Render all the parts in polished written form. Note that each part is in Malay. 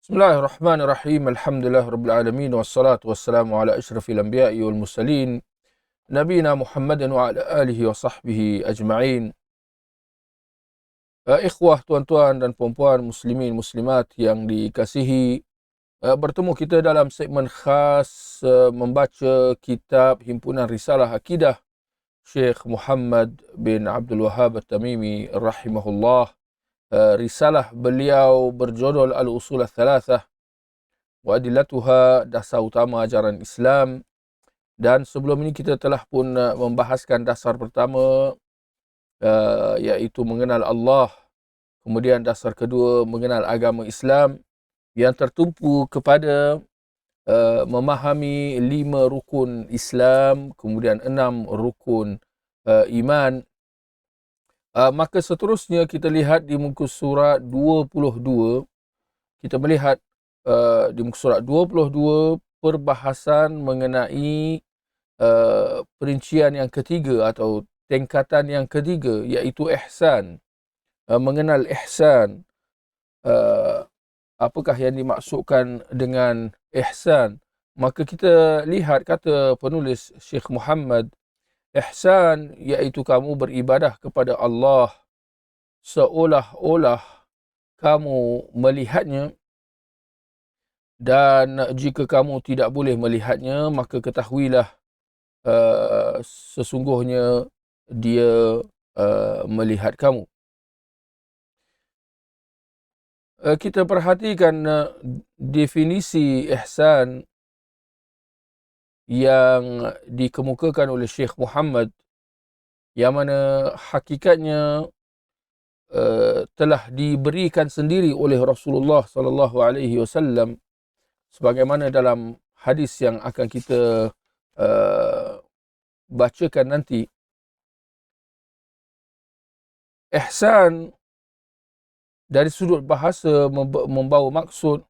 Bismillahirrahmanirrahim. Alhamdulillah rabbil alamin wassalatu wassalamu ala asyrafil anbiya'i wal mursalin nabiyina Muhammadin wa ala alihi wa sahbihi ajma'in. Ikhwah, tuan-tuan dan puan-puan, muslimin muslimat yang dikasihi, bertemu kita dalam segmen khas membaca kitab himpunan risalah akidah Syekh Muhammad bin Abdul Wahhab At-Tamimi rahimahullah. Risalah beliau berjudul Al-Usul Ats-Tsalatsah wa Adillatuha, dasar utama ajaran Islam. Dan sebelum ini kita telah pun membahaskan dasar pertama, iaitu mengenal Allah. Kemudian dasar kedua, mengenal agama Islam yang tertumpu kepada memahami 5 rukun Islam, kemudian 6 rukun iman. Maka seterusnya kita lihat di muka surat 22, kita melihat di muka surat 22 perbahasan mengenai perincian yang ketiga atau tingkatan yang ketiga, iaitu ihsan. Mengenal ihsan. Apakah yang dimaksudkan dengan ihsan? Maka kita lihat kata penulis Syekh Muhammad, ihsan iaitu kamu beribadah kepada Allah seolah-olah kamu melihatnya, dan jika kamu tidak boleh melihatnya, maka ketahuilah sesungguhnya dia melihat kamu. Kita perhatikan definisi ihsan yang dikemukakan oleh Syekh Muhammad, yang mana hakikatnya telah diberikan sendiri oleh Rasulullah sallallahu alaihi wasallam, sebagaimana dalam hadis yang akan kita bacakan nanti. Ihsan dari sudut bahasa membawa maksud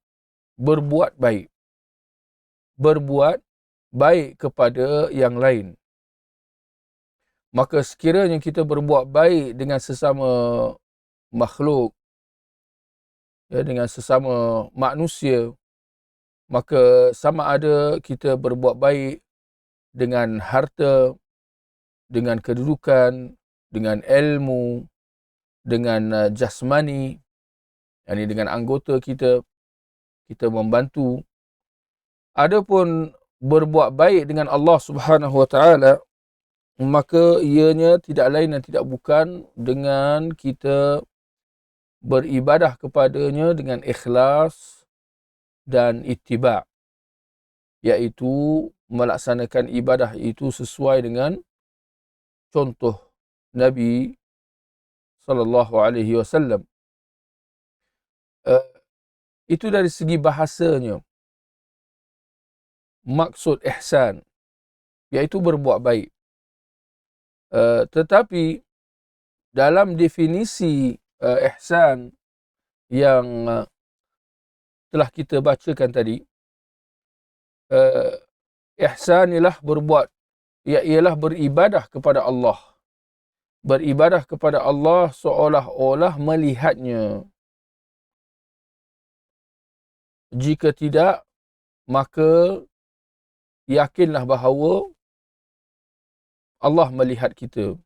berbuat baik. Berbuat baik kepada yang lain. Maka sekiranya kita berbuat baik dengan sesama makhluk, dengan sesama manusia, maka sama ada kita berbuat baik dengan harta, dengan kedudukan, dengan ilmu, dengan jasmani, yakni dengan anggota kita membantu. Adapun berbuat baik dengan Allah Subhanahu wa taala, maka ianya tidak lain dan tidak bukan dengan kita beribadah kepadanya dengan ikhlas dan ittiba', iaitu melaksanakan ibadah itu sesuai dengan contoh Nabi sallallahu alaihi wasallam. Itu dari segi bahasanya. Maksud ihsan iaitu berbuat baik. Tetapi dalam definisi ihsan yang telah kita bacakan tadi, ihsan ialah beribadah kepada Allah. Beribadah kepada Allah seolah-olah melihatnya. Jika tidak, maka yakinlah bahawa Allah melihat kita.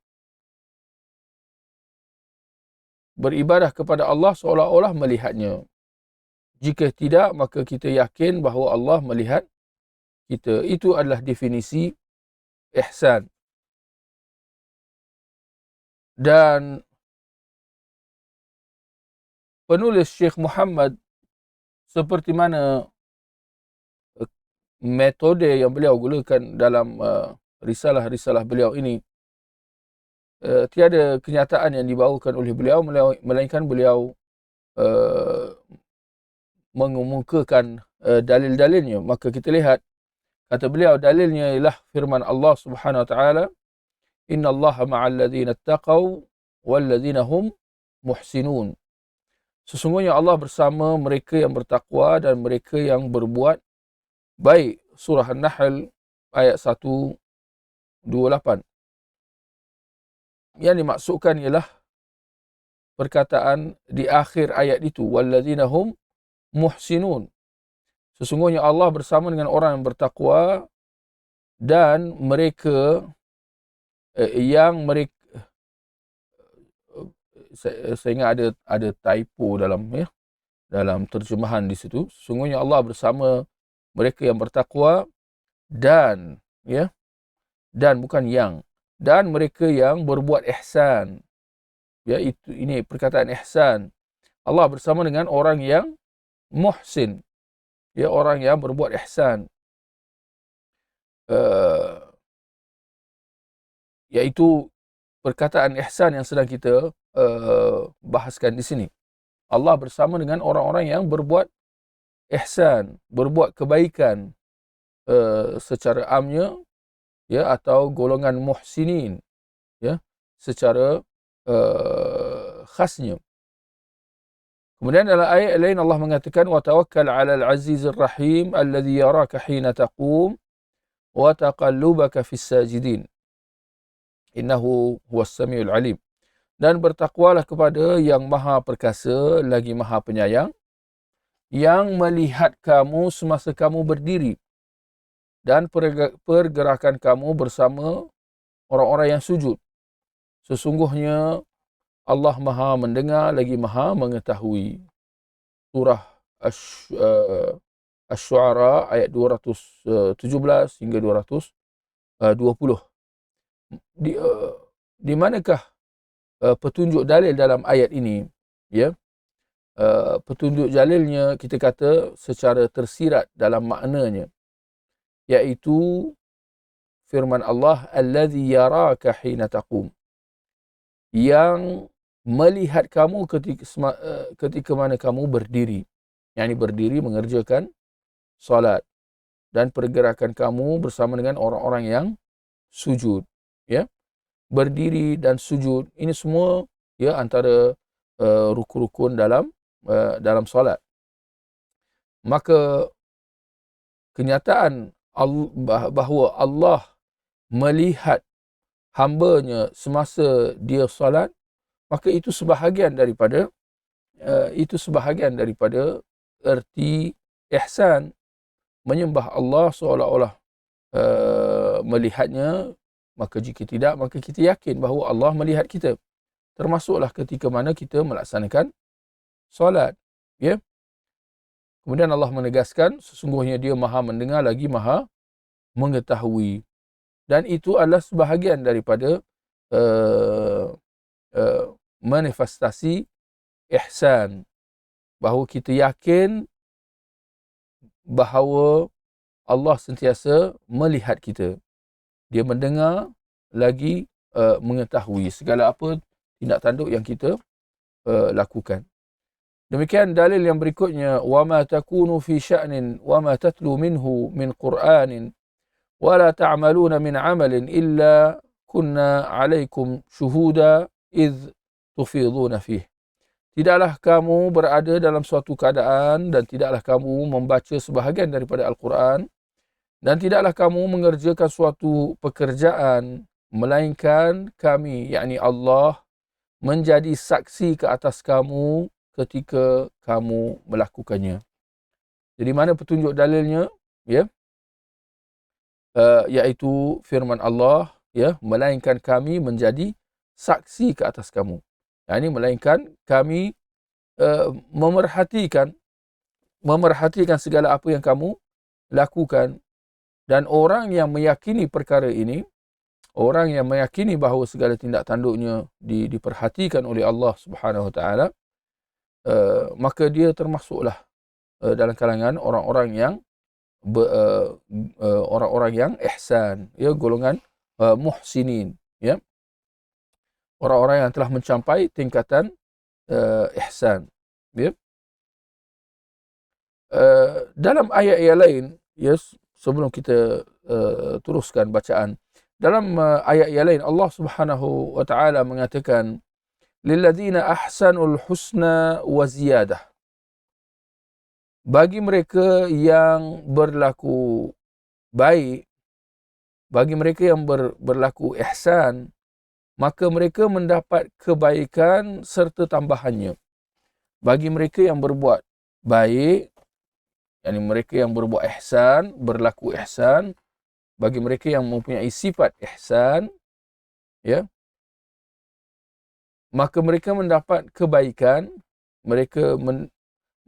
Beribadah kepada Allah seolah-olah melihatnya. Jika tidak, maka kita yakin bahawa Allah melihat kita. Itu adalah definisi ihsan. Dan penulis Syekh Muhammad, seperti mana metode yang beliau gunakan dalam risalah-risalah beliau ini, tiada kenyataan yang dibawakan oleh beliau, melainkan beliau mengemukakan dalil-dalilnya. Maka kita lihat, kata beliau, dalilnya ialah firman Allah Subhanahu wa taala, innallaha ma'al ladzina taqaw wal ladzina hum muhsinun. Sesungguhnya Allah bersama mereka yang bertakwa dan mereka yang berbuat baik. Surah An-Nahl ayat 128. Yang dimaksudkan ialah perkataan di akhir ayat itu, walladzina hum muhsinun. Sesungguhnya Allah bersama dengan orang yang bertakwa dan mereka yang mereka saya ingat ada typo dalam terjemahan di situ. Sesungguhnya Allah bersama mereka yang bertakwa dan dan bukan yang, dan mereka yang berbuat ihsan. Ini perkataan ihsan. Allah bersama dengan orang yang muhsin, orang yang berbuat ihsan, iaitu perkataan ihsan yang sedang kita bahaskan di sini. Allah bersama dengan orang-orang yang berbuat ihsan, berbuat kebaikan secara amnya, atau golongan muhsinin, secara khasnya. Kemudian dalam ayat lain Allah mengatakan wa tawakkal 'alal 'azizir rahim alladhi yaraka hina taqum wa taqallubaka fis sajidin innahu huwas samiul alim. Dan bertakwalah kepada yang maha perkasa lagi maha penyayang, yang melihat kamu semasa kamu berdiri dan pergerakan kamu bersama orang-orang yang sujud. Sesungguhnya Allah maha mendengar lagi maha mengetahui. Surah Asy-Syu'ara ayat 217 hingga 220. Di manakah petunjuk dalil dalam ayat ini? Petunjuk dalilnya kita kata secara tersirat dalam maknanya, iaitu firman Allah allazi yaraka hina taqum, yang melihat kamu ketika mana kamu berdiri, yakni berdiri mengerjakan solat, dan pergerakan kamu bersama dengan orang-orang yang sujud. Berdiri dan sujud ini semua antara rukun-rukun dalam solat. Maka kenyataan bahawa Allah melihat hambanya semasa dia solat, maka itu sebahagian daripada erti ihsan, menyembah Allah seolah-olah melihatnya. Maka jika tidak, maka kita yakin bahawa Allah melihat kita, termasuklah ketika mana kita melaksanakan solat. Kemudian Allah menegaskan sesungguhnya dia maha mendengar lagi maha mengetahui. Dan itu adalah sebahagian daripada manifestasi ihsan, bahawa kita yakin bahawa Allah sentiasa melihat kita. Dia mendengar lagi mengetahui segala apa tindak tanduk yang kita lakukan. Demikian dalil yang berikutnya, wa ma takunu fi sya'nin wa ma tatlu minhu min Qur'anin wa la ta'maluna min 'amalin illa kunna 'alaikum syuhuda idh tufiduna fih. Tidaklah kamu berada dalam suatu keadaan dan tidaklah kamu membaca sebahagian daripada Al-Quran dan tidaklah kamu mengerjakan suatu pekerjaan melainkan kami, yakni Allah, menjadi saksi ke atas kamu ketika kamu melakukannya. Jadi mana petunjuk dalilnya? Iaitu firman Allah, melainkan kami menjadi saksi ke atas kamu. Ini melainkan kami memerhatikan segala apa yang kamu lakukan. Dan orang yang meyakini perkara ini, orang yang meyakini bahawa segala tindak tanduknya diperhatikan oleh Allah Subhanahu Wa Taala, maka dia termasuklah dalam kalangan orang-orang yang ihsan, golongan muhsinin, orang-orang yang telah mencapai tingkatan ihsan. Dalam ayat-ayat lain, sebelum kita teruskan bacaan, dalam ayat-ayat lain Allah Subhanahu Wa Taala mengatakan lilladzina ahsanul husna wa ziyadah, bagi mereka yang berlaku baik, bagi mereka yang berlaku ihsan, maka mereka mendapat kebaikan serta tambahannya. Bagi mereka yang berbuat baik, Yani mereka yang berbuat ihsan, berlaku ihsan, bagi mereka yang mempunyai sifat ihsan, ya, maka mereka mendapat kebaikan, mereka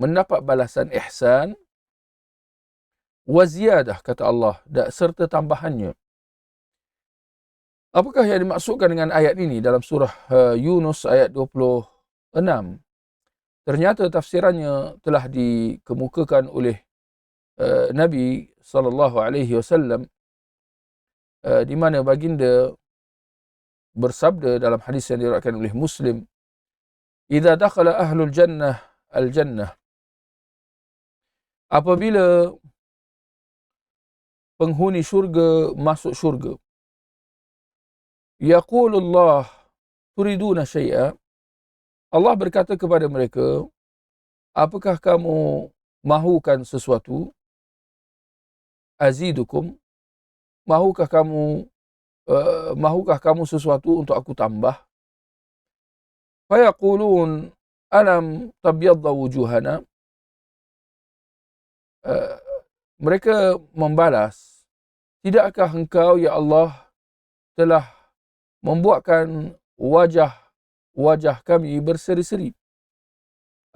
mendapat balasan ihsan, wa ziyadah, kata Allah, serta tambahannya. Apakah yang dimaksudkan dengan ayat ini dalam surah Yunus ayat 26? Ternyata tafsirannya telah dikemukakan oleh Nabi SAW, di mana baginda bersabda dalam hadis yang diriwayatkan oleh Muslim, "Idza dakhala ahlul jannah al-jannah." Apabila penghuni syurga masuk syurga, yaqulullah turiduna syai'a, Allah berkata kepada mereka, apakah kamu mahukan sesuatu? Azidukum, mahukah kamu sesuatu untuk aku tambah? Fayaqulun alam tabyadda wujuhana. Mereka membalas, tidakkah engkau ya Allah telah membuatkan wajah kami berseri-seri?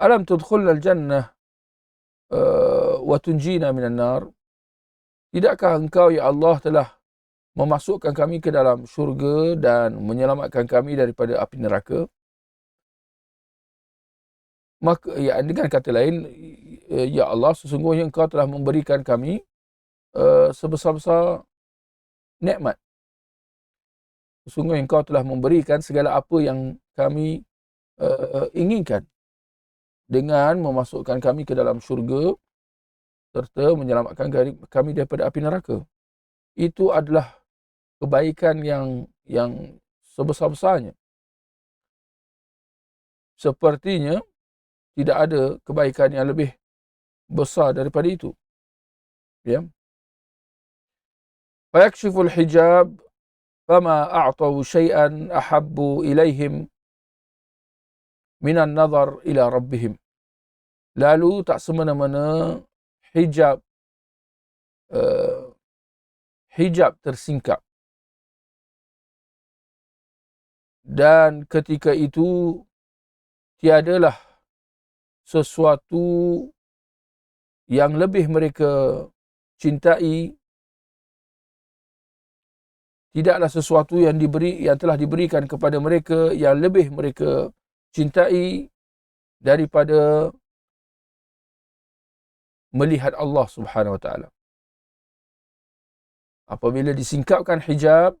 Alam tudkhulna al-jannah wa tunjina minan nar. Tidakkah engkau ya Allah telah memasukkan kami ke dalam syurga dan menyelamatkan kami daripada api neraka? Maka ya, dengan kata lain, ya Allah, sesungguhnya engkau telah memberikan kami sebesar-besar nikmat. Sesungguhnya engkau telah memberikan segala apa yang kami inginkan dengan memasukkan kami ke dalam syurga serta menyelamatkan kami daripada api neraka. Itu adalah kebaikan yang sebesar-besarnya. Sepertinya tidak ada kebaikan yang lebih besar daripada itu. Ya. Fayakshiful hijab fama a'tawu syai'an ahabbu ilaihim minan nazar ila rabbihim. Lalu tak semena-mena hijab tersingkap. Dan ketika itu tiadalah sesuatu yang lebih mereka cintai, tidaklah sesuatu yang telah diberikan kepada mereka yang lebih mereka cintai daripada melihat Allah Subhanahu wa taala. Apabila disingkapkan hijab,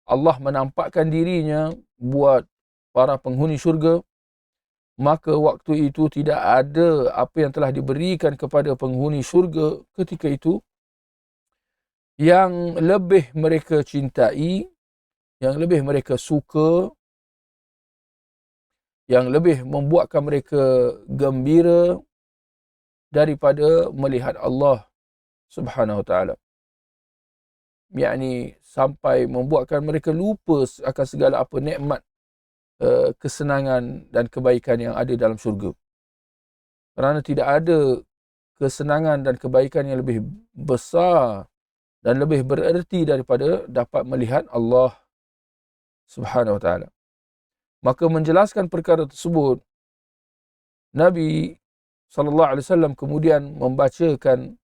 Allah menampakkan dirinya buat para penghuni syurga, maka waktu itu tidak ada apa yang telah diberikan kepada penghuni syurga ketika itu yang lebih mereka cintai, yang lebih mereka suka, yang lebih membuatkan mereka gembira daripada melihat Allah Subhanahu wa taala. Yakni sampai membuatkan mereka lupa akan segala apa nikmat, kesenangan dan kebaikan yang ada dalam syurga. Kerana tidak ada kesenangan dan kebaikan yang lebih besar dan lebih bererti daripada dapat melihat Allah Subhanahu wa taala. Maka menjelaskan perkara tersebut, Nabi SAW kemudian membacakan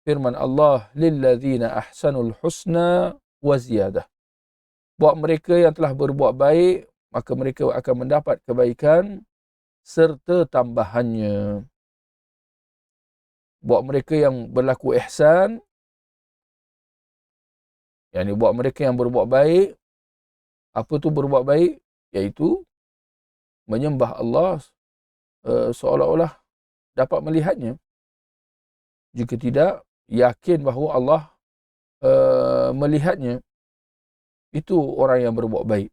firman Allah, lilladzina ahsanul husna wa ziyadah. Buat mereka yang telah berbuat baik, maka mereka akan mendapat kebaikan serta tambahannya. Buat mereka yang berlaku ihsan, yakni buat mereka yang berbuat baik, apa tu berbuat baik? Iaitu menyembah Allah seolah-olah dapat melihatnya. Jika tidak, yakin bahawa Allah melihatnya. Itu orang yang berbuat baik,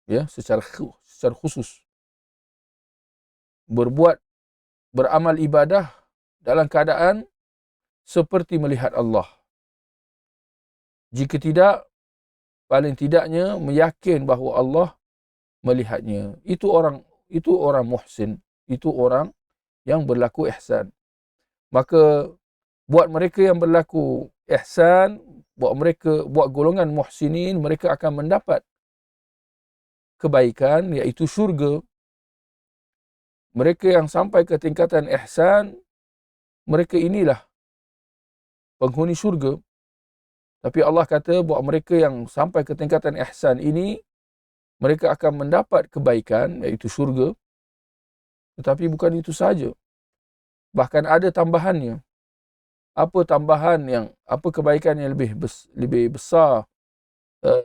ya, secara khusus. Beramal ibadah dalam keadaan seperti melihat Allah. Jika tidak, paling tidaknya meyakin bahawa Allah melihatnya. Itu orang muhsin, itu orang yang berlaku ihsan. Maka buat mereka yang berlaku ihsan, buat golongan muhsinin, mereka akan mendapat kebaikan, iaitu syurga. Mereka yang sampai ke tingkatan ihsan, mereka inilah penghuni syurga. Tapi Allah kata buat mereka yang sampai ke tingkatan ihsan ini, mereka akan mendapat kebaikan, iaitu syurga. Tetapi bukan itu saja. Bahkan ada tambahannya. Apa kebaikan yang lebih besar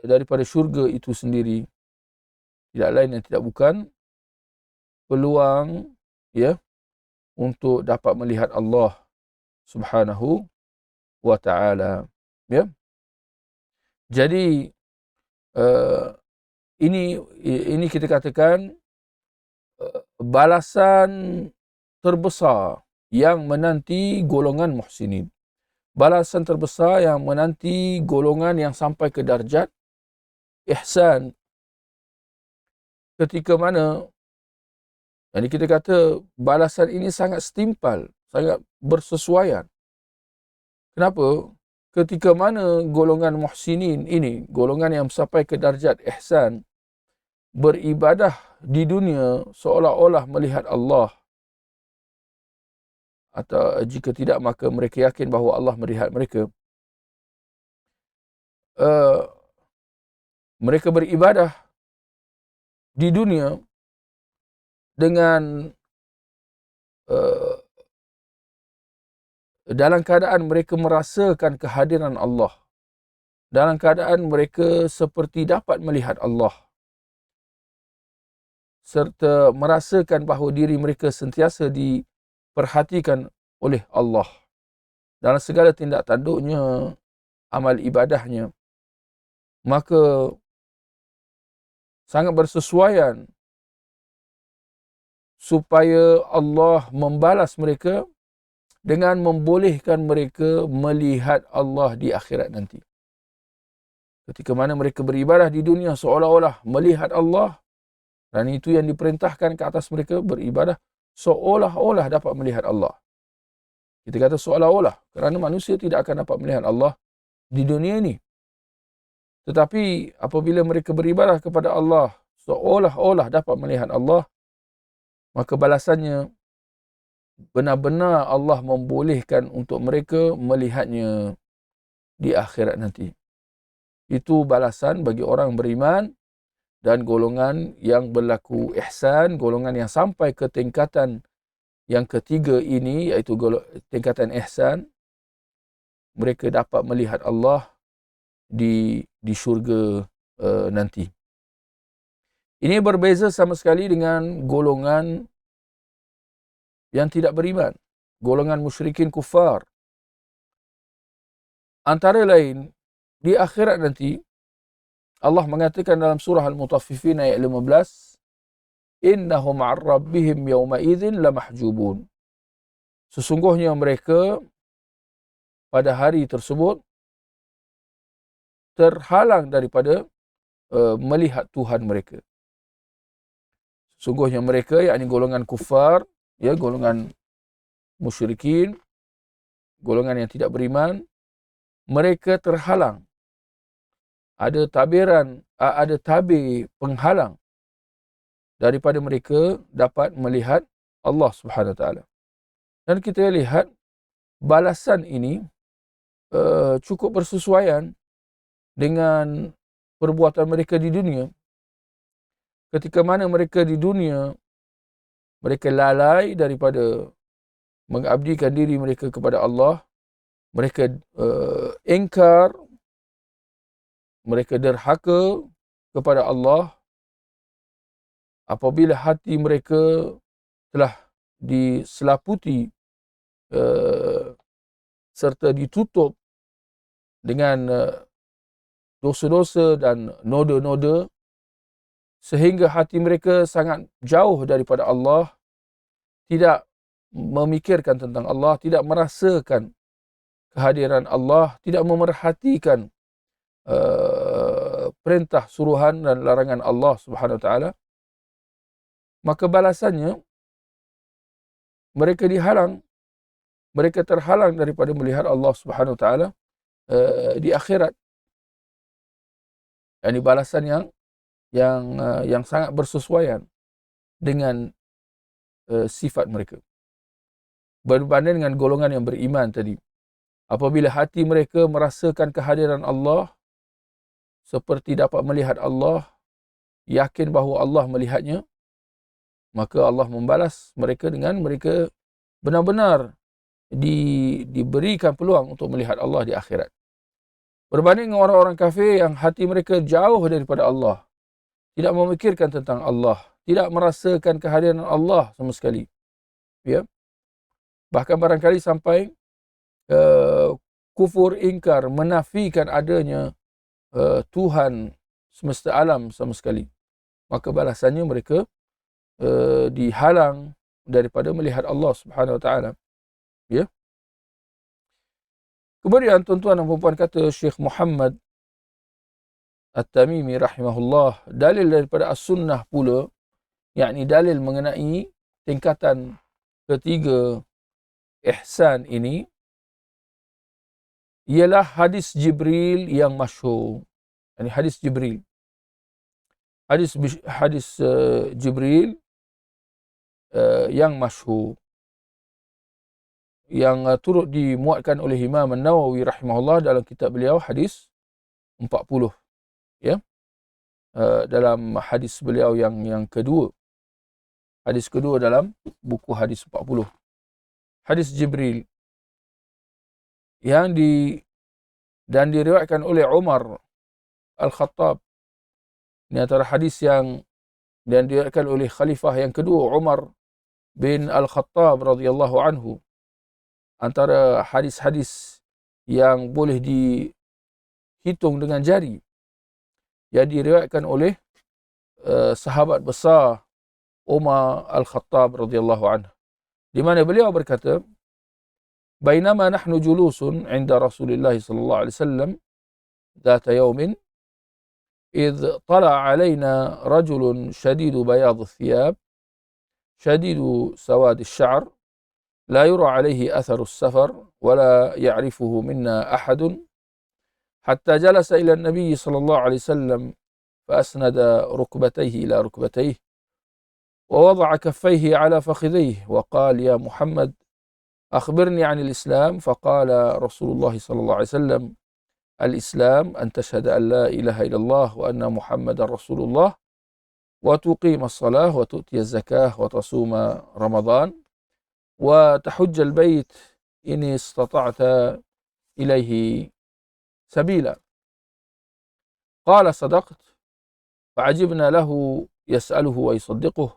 daripada syurga itu sendiri? Tidak lain dan tidak bukan peluang untuk dapat melihat Allah Subhanahu wa taala. Ya. Jadi ini kita katakan balasan terbesar yang menanti golongan muhsinin. Balasan terbesar yang menanti golongan yang sampai ke darjat ihsan. Ketika mana, jadi kita kata balasan ini sangat setimpal, sangat bersesuaian. Kenapa? Ketika mana golongan muhsinin ini, golongan yang sampai ke darjat ihsan, beribadah di dunia seolah-olah melihat Allah. Atau jika tidak, maka mereka yakin bahawa Allah melihat mereka. Mereka beribadah di dunia dengan dalam keadaan mereka merasakan kehadiran Allah. Dalam keadaan mereka seperti dapat melihat Allah. Serta merasakan bahawa diri mereka sentiasa diperhatikan oleh Allah dalam segala tindak tanduknya, amal ibadahnya. Maka sangat bersesuaian supaya Allah membalas mereka dengan membolehkan mereka melihat Allah di akhirat nanti. Ketika mana mereka beribadah di dunia seolah-olah melihat Allah, dan itu yang diperintahkan ke atas mereka, beribadah seolah-olah dapat melihat Allah. Kita kata seolah-olah, kerana manusia tidak akan dapat melihat Allah di dunia ini. Tetapi apabila mereka beribadah kepada Allah seolah-olah dapat melihat Allah, maka balasannya benar-benar Allah membolehkan untuk mereka melihatnya di akhirat nanti. Itu balasan bagi orang beriman dan golongan yang berlaku ihsan, golongan yang sampai ke tingkatan yang ketiga ini, iaitu tingkatan ihsan. Mereka dapat melihat Allah di syurga nanti. Ini berbeza sama sekali dengan golongan yang tidak beriman, golongan musyrikin kufar. Antara lain, di akhirat nanti Allah mengatakan dalam surah Al-Mutaffifin ayat 15, innahum 'an rabbihim yawma idzin lamahjubun. Sesungguhnya mereka pada hari tersebut terhalang daripada melihat Tuhan mereka. Sesungguhnya mereka, yakni golongan kufar, golongan musyrikin, golongan yang tidak beriman, mereka terhalang. Ada tabir penghalang daripada mereka dapat melihat Allah Subhanahu Wa Taala. Dan kita lihat balasan ini cukup bersesuaian dengan perbuatan mereka di dunia. Ketika mana mereka di dunia, mereka lalai daripada mengabdikan diri mereka kepada Allah, mereka ingkar, mereka derhaka kepada Allah. Apabila hati mereka telah diselaputi serta ditutup dengan dosa-dosa dan noda-noda, sehingga hati mereka sangat jauh daripada Allah, tidak memikirkan tentang Allah, tidak merasakan kehadiran Allah, tidak memerhatikan perintah, suruhan dan larangan Allah Subhanahu Wa Taala, maka balasannya mereka dihalang mereka terhalang daripada melihat Allah Subhanahu Wa Taala di akhirat. Ini balasan yang sangat bersesuaian dengan sifat mereka. Berbanding dengan golongan yang beriman tadi. Apabila hati mereka merasakan kehadiran Allah, seperti dapat melihat Allah, yakin bahawa Allah melihatnya, maka Allah membalas mereka dengan mereka benar-benar diberikan peluang untuk melihat Allah di akhirat. Berbanding dengan orang-orang kafir yang hati mereka jauh daripada Allah, tidak memikirkan tentang Allah, tidak merasakan kehadiran Allah sama sekali. Ya. Bahkan barangkali sampai kufur, ingkar, menafikan adanya Tuhan semesta alam sama sekali. Maka balasannya mereka dihalang daripada melihat Allah Subhanahu Wa Taala. Ya. Kemudian tuan-tuan dan puan-puan, kata Syekh Muhammad At-Tamimi rahimahullah, dalil daripada as-sunnah pula, yakni dalil mengenai tingkatan ketiga ihsan ini, ialah hadis Jibril yang masyhur. Yani hadis Jibril. Hadis Jibril yang masyhur, yang turut dimuatkan oleh Imam An-Nawawi rahimahullah dalam kitab beliau hadis 40. Ya. Dalam hadis beliau yang kedua. Hadis kedua dalam buku hadis 40. Hadis Jibril yang dan diriwayatkan oleh Umar Al-Khattab. Ini antara hadis yang dan diriwayatkan oleh khalifah yang kedua, Umar bin Al-Khattab radhiyallahu anhu. Antara hadis-hadis yang boleh dihitung dengan jari, yang diriwayatkan oleh sahabat besar Umar Al-Khattab radhiyallahu anhu, di mana beliau berkata, "Bainama nahnu julusun 'inda Rasulillah sallallahu alaihi wasallam ذات يوم إذ طلع علينا رجل شديد بياض الثياب شديد سواد الشعر لا يرى عليه أثر السفر ولا يعرفه منا أحد حتى جلس إلى النبي صلى الله عليه وسلم فأسند ركبتيه إلى ركبتيه ووضع كفيه على فخذيه وقال يا محمد أخبرني عن الإسلام فقال رسول الله صلى الله عليه وسلم الإسلام أن تشهد أن لا إله إلا الله وأن محمد رسول الله وتقيم الصلاة وتؤتي الزكاة وتصوم رمضان وتحج البيت إن استطعت إليه سبيلا. قال صدقت. فعجبنا له يسأله ويصدقه.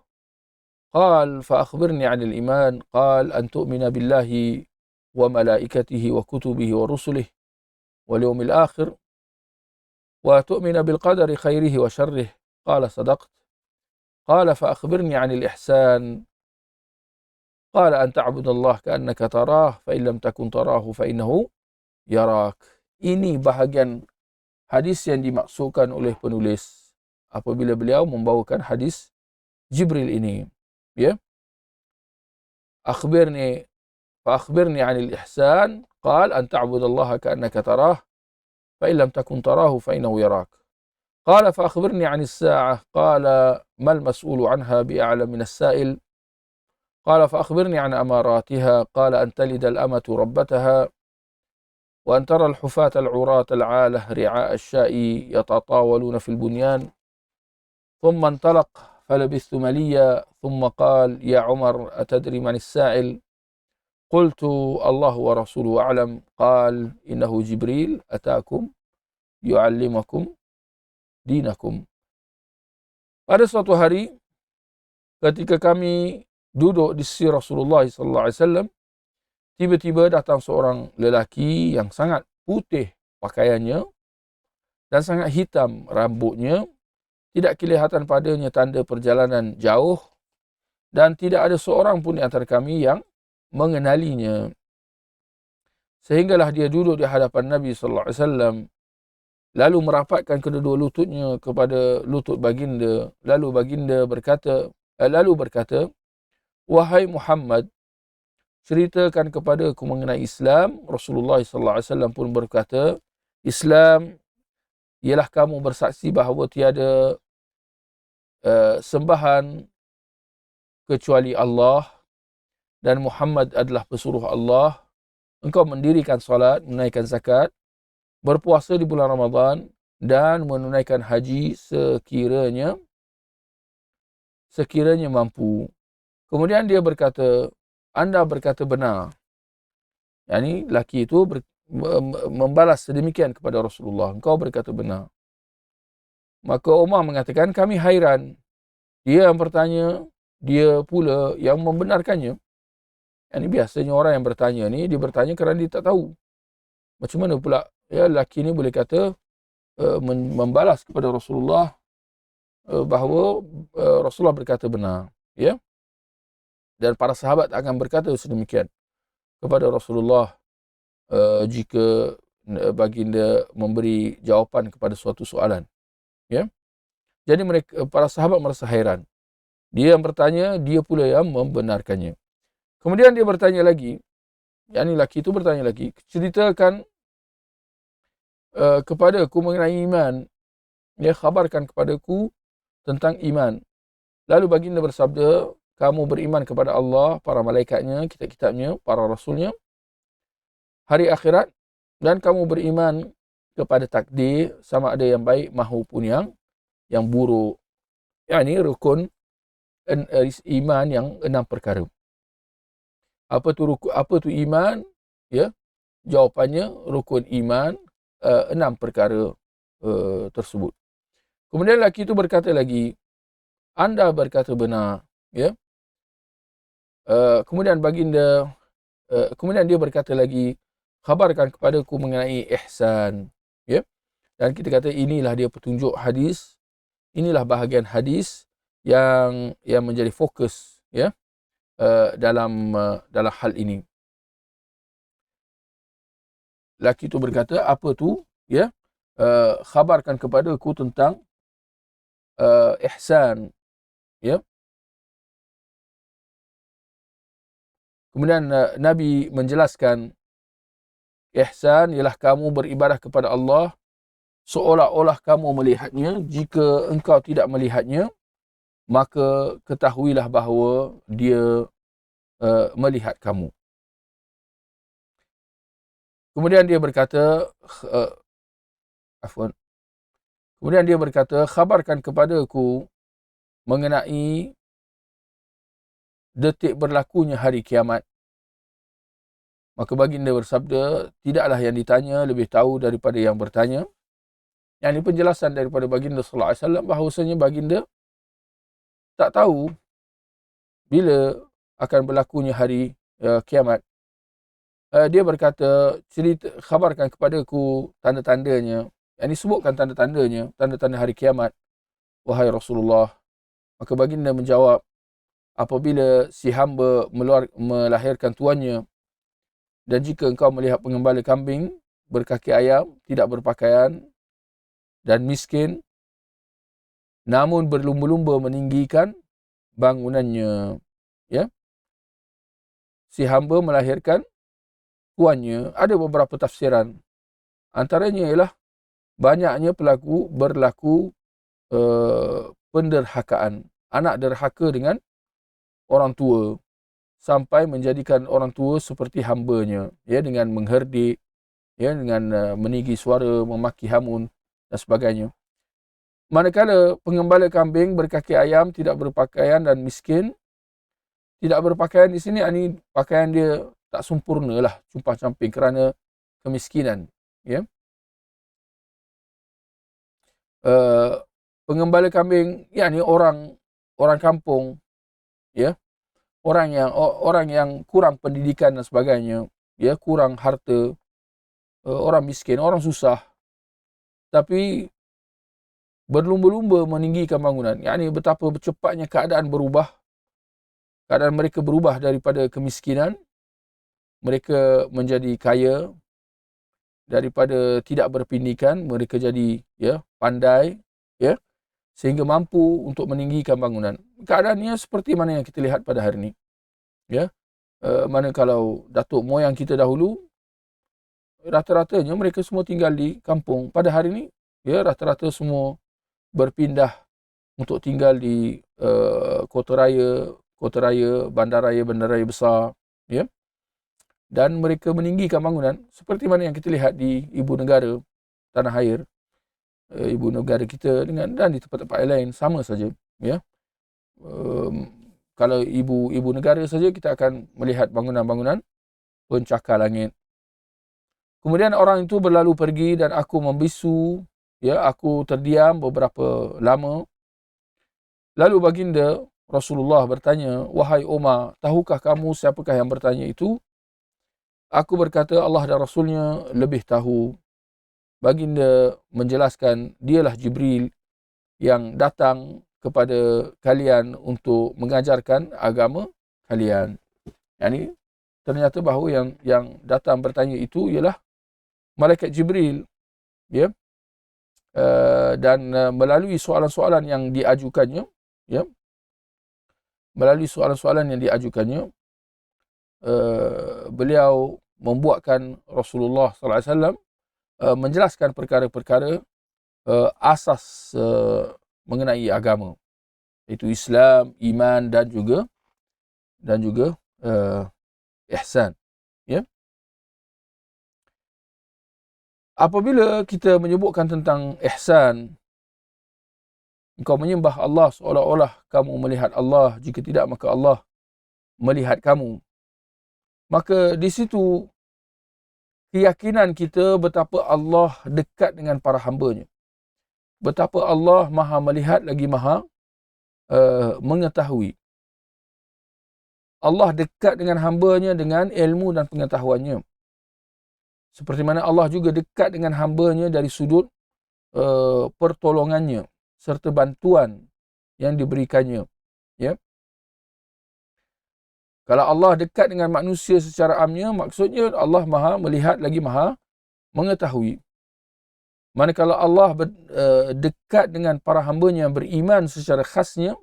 قال فأخبرني عن الإيمان. قال أن تؤمن بالله وملائكته وكتبه ورسله واليوم الآخر وتؤمن بالقدر خيره وشره. قال صدقت. قال فأخبرني عن الإحسان. قال أن تعبد الله كأنك تراه فإن لم تكن تراه فإنه يراك. Ini bahagian hadis yang dimaksudkan oleh penulis apabila beliau membawakan hadis Jibril ini. Ya. فأخبرني عن الإحسان. قال أن تعبد الله كأنك تراه فإن لم تكن تراه فإنه يراك. قال فأخبرني عن الساعة. قال ما المسؤول عنها بأعلم من السائل. قال فأخبرني عن أماراتها. قال أن تلد الأمة ربتها وأن ترى الحفاة العراة العالة رعاء الشاء يتطاولون في البنيان. ثم انطلق فلبثت مليا ثم قال يا عمر أتدري من السائل؟ قلت الله ورسوله أعلم. قال إنه جبريل أتاكم يعلمكم دينكم. Pada suatu hari ketika kami duduk di sisi Rasulullah sallallahu alaihi wasallam, tiba-tiba datang seorang lelaki yang sangat putih pakaiannya dan sangat hitam rambutnya, tidak kelihatan padanya tanda perjalanan jauh dan tidak ada seorang pun di antara kami yang mengenalinya. Sehinggalah dia duduk di hadapan Nabi sallallahu alaihi wasallam, lalu merapatkan kedua lututnya kepada lutut baginda, lalu baginda berkata, wahai Muhammad, ceritakan kepada aku mengenai Islam. Rasulullah SAW pun berkata, Islam ialah kamu bersaksi bahawa tiada sembahan kecuali Allah dan Muhammad adalah pesuruh Allah. Engkau mendirikan solat, menunaikan zakat, berpuasa di bulan Ramadan dan menunaikan haji sekiranya mampu. Kemudian dia berkata, anda berkata benar. Yani laki itu membalas sedemikian kepada Rasulullah. Engkau berkata benar. Maka Umar mengatakan, kami hairan. Dia yang bertanya, dia pula yang membenarkannya. Yani biasanya orang yang bertanya ni, dia bertanya kerana dia tak tahu. Macam mana pula ya lelaki ni boleh kata membalas kepada Rasulullah bahawa Rasulullah berkata benar. Ya? Dan para sahabat akan berkata sedemikian kepada Rasulullah jika baginda memberi jawapan kepada suatu soalan. Ya? Jadi para sahabat merasa hairan. Dia yang bertanya, dia pula yang membenarkannya. Kemudian dia bertanya lagi, yakni lelaki itu bertanya lagi, ceritakan kepadaku mengenai iman. Dia khabarkan kepadaku tentang iman. Lalu baginda bersabda, kamu beriman kepada Allah, para malaikatnya, kitab-kitabnya, para rasulnya, hari akhirat, dan kamu beriman kepada takdir, sama ada yang baik maupun yang buruk. Yakni rukun iman yang 6 perkara. Apa tu iman? Ya, jawapannya rukun iman 6 perkara tersebut. Kemudian lelaki itu berkata lagi, anda berkata benar. Ya. Kemudian dia berkata lagi, khabarkan kepadaku mengenai ihsan. Ya. Dan kita kata inilah dia petunjuk hadis, inilah bahagian hadis yang menjadi fokus ya dalam hal ini. Lelaki itu berkata, apa tu? Ya, khabarkan kepadaku tentang ihsan. Ya. Kemudian Nabi menjelaskan, ihsan ialah kamu beribadah kepada Allah seolah-olah kamu melihatnya. Jika engkau tidak melihatnya, maka ketahuilah bahawa dia melihat kamu. Kemudian dia berkata, khabarkan kepadaku mengenai detik berlakunya hari kiamat. Maka baginda bersabda, tidaklah yang ditanya lebih tahu daripada yang bertanya. Yang ini penjelasan daripada baginda sallallahu alaihi wasallam bahawasanya baginda tak tahu bila akan berlakunya hari kiamat. Dia berkata, khabarkan kepadaku tanda-tandanya. Yang ini sebutkan tanda-tandanya, tanda-tanda hari kiamat, wahai Rasulullah. Maka baginda menjawab, apabila si hamba melahirkan tuannya, dan jika engkau melihat pengembala kambing berkaki ayam, tidak berpakaian dan miskin, namun berlumba-lumba meninggikan bangunannya. Ya, si hamba melahirkan tuannya. Ada beberapa tafsiran. Antaranya ialah banyaknya berlaku penderhakaan. Anak derhaka dengan orang tua sampai menjadikan orang tua seperti hambanya, ya, dengan mengherdik, ya, dengan meninggi suara, memaki hamun dan sebagainya. Manakala pengembala kambing berkaki ayam, tidak berpakaian dan miskin. Tidak berpakaian di sini, ini pakaian dia tak sempurna lah, cumpang-camping kerana kemiskinan. Ya. Pengembala kambing, yakni orang kampung, ya, orang yang kurang pendidikan dan sebagainya, ya, kurang harta, orang miskin, orang susah, tapi berlumba-lumba meninggikan bangunan. Yakni betapa cepatnya keadaan mereka berubah daripada kemiskinan, mereka menjadi kaya, daripada tidak berpendidikan mereka jadi, ya, pandai, ya, sehingga mampu untuk meninggikan bangunan. Keadaannya seperti mana yang kita lihat pada hari ini. Ya. Mana kalau datuk moyang kita dahulu, rata-ratanya mereka semua tinggal di kampung. Pada hari ini, ya, rata-rata semua berpindah untuk tinggal di kota raya, bandaraya besar, ya. Dan mereka meninggikan bangunan seperti mana yang kita lihat di ibu negara tanah air, ibu negara kita dan di tempat-tempat lain sama saja, ya. Kalau ibu negara saja kita akan melihat bangunan-bangunan pencakar langit. Kemudian orang itu berlalu pergi dan aku membisu, ya, aku terdiam beberapa lama. Lalu baginda Rasulullah bertanya, "Wahai Umar, tahukah kamu siapakah yang bertanya itu?" Aku berkata, "Allah dan Rasulnya lebih tahu." Baginda menjelaskan, "Dialah Jibril yang datang kepada kalian untuk mengajarkan agama kalian." Yani ternyata bahawa yang datang bertanya itu ialah malaikat Jibril, ya. Dan melalui soalan-soalan yang diajukannya, ya, beliau membuatkan Rasulullah sallallahu alaihi wasallam menjelaskan perkara-perkara asas mengenai agama, iaitu Islam, iman dan juga ihsan, ya. Apabila kita menyebutkan tentang ihsan, engkau menyembah Allah seolah-olah kamu melihat Allah, jika tidak maka Allah melihat kamu. Maka di situ keyakinan kita betapa Allah dekat dengan para hamba-Nya. Betapa Allah Maha melihat lagi Maha mengetahui. Allah dekat dengan hamba-Nya dengan ilmu dan pengetahuannya. Seperti mana Allah juga dekat dengan hamba-Nya dari sudut pertolongannya serta bantuan yang diberikannya, ya. Kalau Allah dekat dengan manusia secara amnya, maksudnya Allah Maha melihat lagi Maha mengetahui. Manakala Allah dekat dengan para hamba-Nya yang beriman secara khasnya,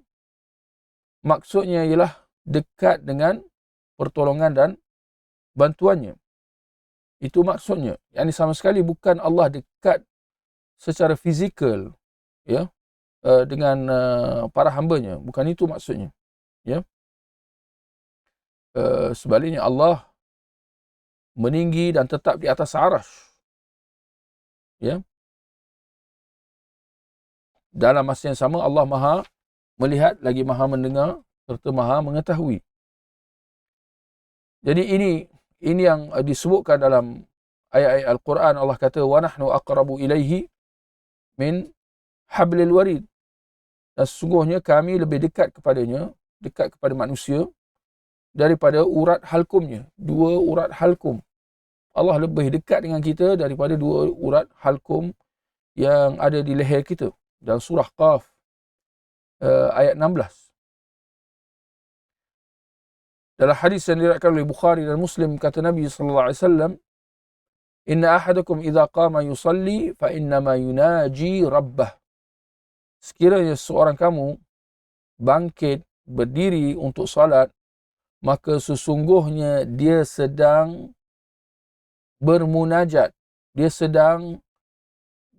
maksudnya ialah dekat dengan pertolongan dan bantuannya. Itu maksudnya. Yani sama sekali bukan Allah dekat secara fizikal, ya, dengan para hamba-Nya. Bukan itu maksudnya, ya. Sebaliknya Allah meninggi dan tetap di atas arasy, ya. Dalam masa yang sama Allah Maha melihat lagi Maha mendengar serta Maha mengetahui. Jadi ini yang disebutkan dalam ayat-ayat Al-Quran. Allah kata, "Wa nahnu aqrabu ilaihi min hablil warid." Dan sesungguhnya kami lebih dekat kepadanya, dekat kepada manusia daripada urat halkumnya. 2 urat halkum. Allah lebih dekat dengan kita daripada 2 urat halkum yang ada di leher kita. Dalam surah Qaf ayat 16. Dalam hadis yang diriwayatkan oleh Bukhari dan Muslim, kata Nabi sallallahu alaihi wasallam, "Inna ahadakum idza qama yusalli fa innama yunaji rabbah." Sekiranya seorang kamu bangkit berdiri untuk salat, maka sesungguhnya dia sedang bermunajat, dia sedang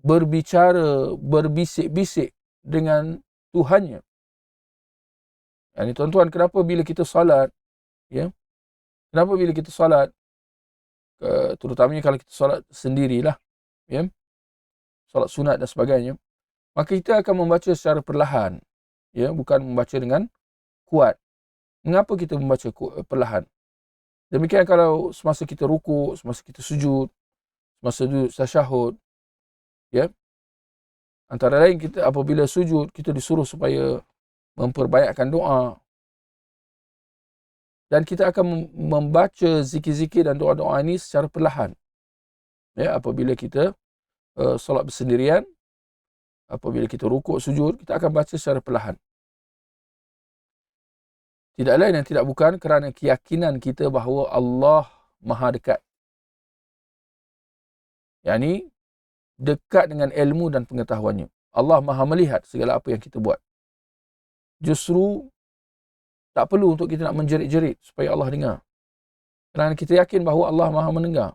berbicara, berbisik-bisik dengan Tuhannya. Yani tuan-tuan, kenapa bila kita salat, ya, kenapa bila kita salat, terutamanya kalau kita salat sendirilah, ya, salat sunat dan sebagainya, maka kita akan membaca secara perlahan, ya, bukan membaca dengan kuat. Mengapa kita membaca perlahan? Demikian kalau semasa kita rukuk, semasa kita sujud, semasa duduk tasyahud, ya. Antara lain, kita apabila sujud, kita disuruh supaya memperbanyakkan doa. Dan kita akan membaca zikir-zikir dan doa-doa ini secara perlahan. Ya, apabila kita solat bersendirian, apabila kita rukuk, sujud, kita akan baca secara perlahan. Tidak lain dan tidak bukan kerana keyakinan kita bahawa Allah Maha dekat. Yani dekat dengan ilmu dan pengetahuannya. Allah Maha melihat segala apa yang kita buat. Justru tak perlu untuk kita nak menjerit-jerit supaya Allah dengar. Kerana kita yakin bahawa Allah Maha mendengar.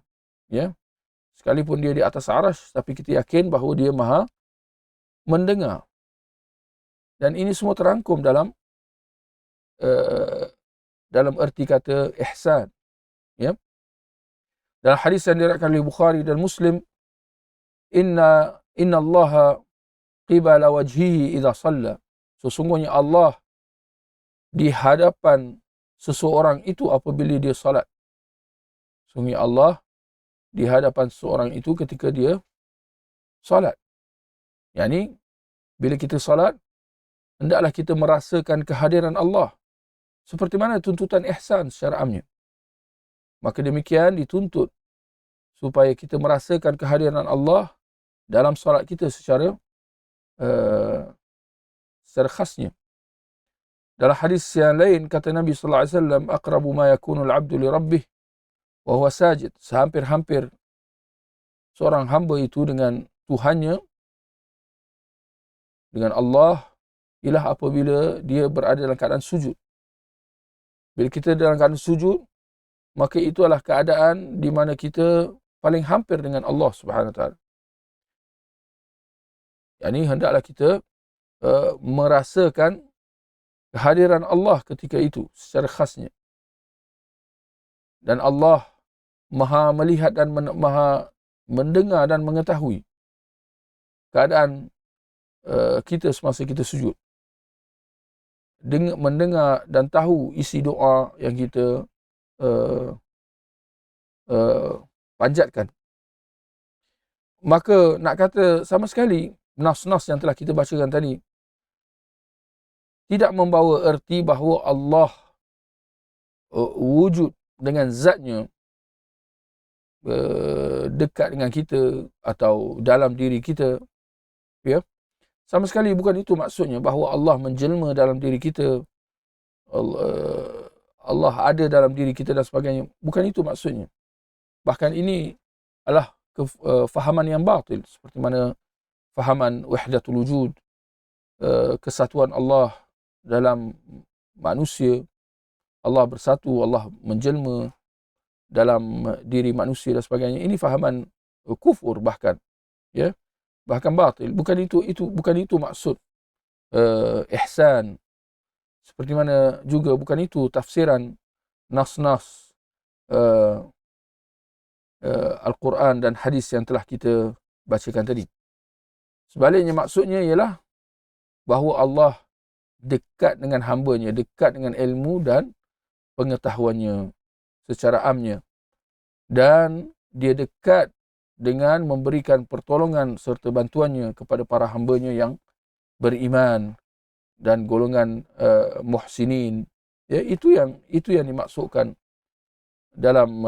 Ya. Sekalipun dia di atas arasy, tapi kita yakin bahawa dia Maha mendengar. Dan ini semua terangkum dalam erti kata ihsan. Ya. Dalam hadis yang diriwayatkan oleh Bukhari dan Muslim, Inna Allah qibala wajhihi idza shalla. Sesungguhnya Allah di hadapan seseorang itu apabila dia salat. Sesungguhnya Allah di hadapan seseorang itu ketika dia salat. Yani bila kita salat, hendaklah kita merasakan kehadiran Allah. Seperti mana tuntutan ihsan secara amnya. Maka demikian dituntut supaya kita merasakan kehadiran Allah dalam salat kita secara khasnya. Dalam hadis yang lain kata Nabi sallallahu alaihi wasallam, aqrabu ma yakunu al-'abdu li rabbih wa huwa sajid. Sehampir-hampir seorang hamba itu dengan Tuhannya, dengan Allah, ialah apabila dia berada dalam keadaan sujud. Bila kita dalam keadaan sujud, maka itu adalah keadaan di mana kita paling hampir dengan Allah Subhanahu wa taala. Yani hendaklah kita merasakan kehadiran Allah ketika itu secara khasnya. Dan Allah Maha melihat dan Maha mendengar dan mengetahui keadaan kita semasa kita sujud. Mendengar dan tahu isi doa yang kita panjatkan. Maka nak kata sama sekali nas-nas yang telah kita bacakan tadi tidak membawa erti bahawa Allah wujud dengan zatnya dekat dengan kita atau dalam diri kita. Ya. Sama sekali bukan itu maksudnya bahawa Allah menjelma dalam diri kita, Allah ada dalam diri kita dan sebagainya. Bukan itu maksudnya. Bahkan ini adalah fahaman yang batil, seperti mana fahaman wahdatul wujud, kesatuan Allah dalam manusia, Allah bersatu, Allah menjelma dalam diri manusia dan sebagainya. Ini fahaman kufur bahkan, ya, bahkan batil. Bukan itu maksud ihsan. Seperti mana juga bukan itu tafsiran nas-nas Al-Quran dan hadis yang telah kita bacakan tadi. Sebaliknya maksudnya ialah bahawa Allah dekat dengan hamba-Nya, dekat dengan ilmu dan pengetahuannya secara amnya. Dan dia dekat dengan memberikan pertolongan serta bantuannya kepada para hamba-Nya yang beriman dan golongan muhsinin. Ya, itu yang dimaksudkan dalam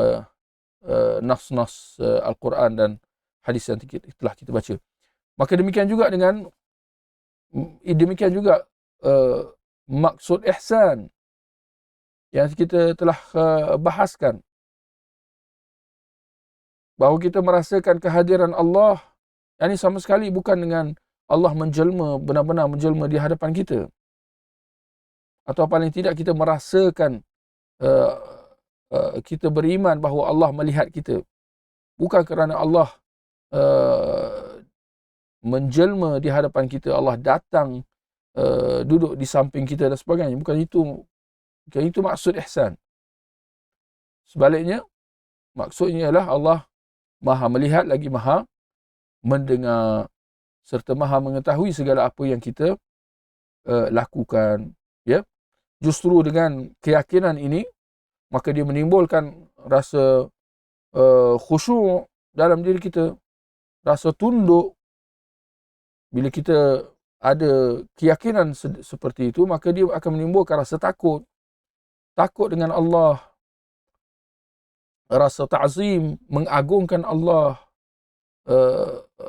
nas-nas Al-Quran dan hadis yang telah kita baca. Maka demikian juga maksud ihsan yang kita telah bahaskan, bahawa kita merasakan kehadiran Allah. Ini sama sekali bukan dengan Allah menjelma, benar-benar menjelma di hadapan kita, atau paling tidak kita merasakan kita beriman bahawa Allah melihat kita. Bukan kerana Allah menjelma di hadapan kita, Allah datang duduk di samping kita dan sebagainya. Bukan itu maksud ihsan. Sebaliknya, maksudnya ialah Allah Maha melihat lagi Maha mendengar serta Maha mengetahui segala apa yang kita lakukan. Ya, justru dengan keyakinan ini, maka dia menimbulkan rasa khusyuk dalam diri kita, rasa tunduk. Bila kita ada keyakinan seperti itu, maka dia akan menimbulkan rasa takut dengan Allah, rasa ta'zim, mengagungkan Allah,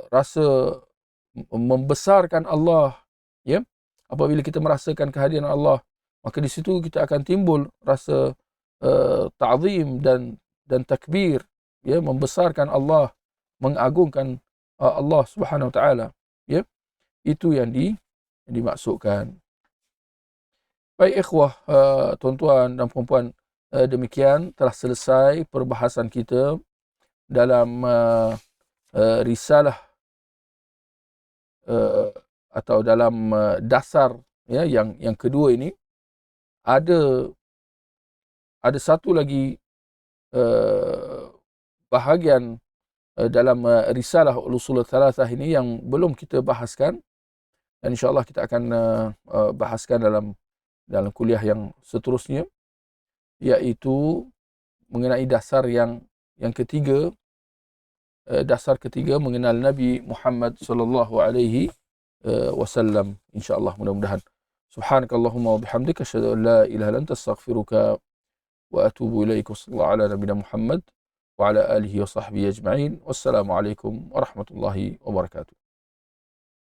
rasa membesarkan Allah. Ya, apabila kita merasakan kehadiran Allah, maka di situ kita akan timbul rasa ta'zim dan takbir, ya, membesarkan Allah, mengagungkan Allah Subhanahu wa taala. Ya, itu yang dimaksudkan. Baik ikhwah, tuan-tuan dan puan-puan Demikian telah selesai perbahasan kita dalam risalah atau dalam dasar ya yang kedua ini. Ada satu lagi bahagian dalam risalah Usul Thalathah ini yang belum kita bahaskan, dan insyaallah kita akan bahaskan dalam kuliah yang seterusnya, iaitu mengenai dasar yang ketiga, dasar ketiga mengenal Nabi Muhammad sallallahu alaihi wasallam, insyaallah, mudah-mudahan. Subhanakallahumma wa bihamdika asyhadu an la ilaha illa anta astaghfiruka wa atubu ilaik. Wassallallahu ala nabiyina Muhammad wa ala alihi wa sahbihi ajma'in. Wassalamu alaikum warahmatullahi wabarakatuh.